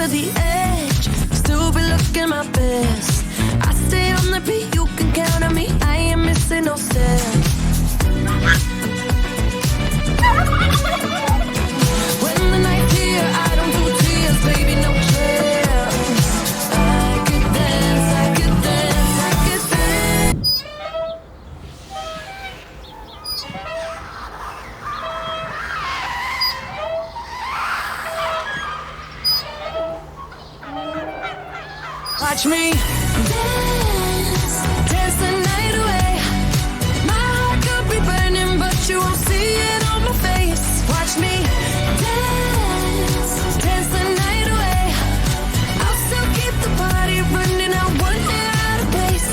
to the edge, still be looking my best. I stay on the beat, you can count on me, I ain't missing no steps. When the night's here, I don't do tears, baby, no chance. I could dance, I could dance, I could dance. Watch me dance, dance the night away. My heart could be burning, but you won't see it on my face. Watch me dance, dance the night away. I'll still keep the party running, I won't get out of pace.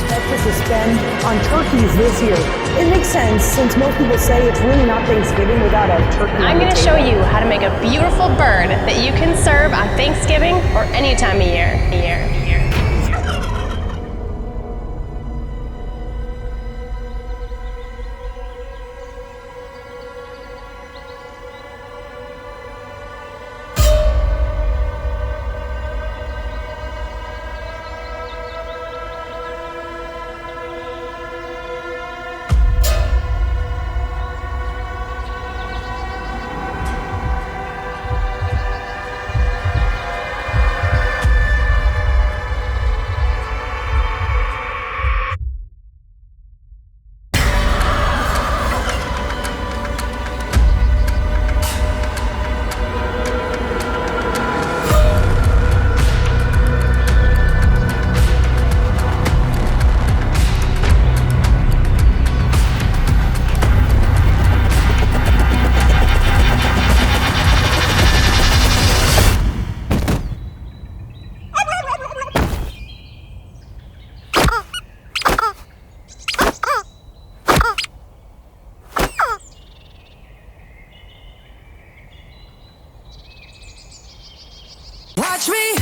Expect us to spend on turkeys this year. It makes sense since most people say it's really not Thanksgiving without a turkey. I'm going to show you how to make a beautiful bird that you can serve on Thanksgiving or any time of year. Watch me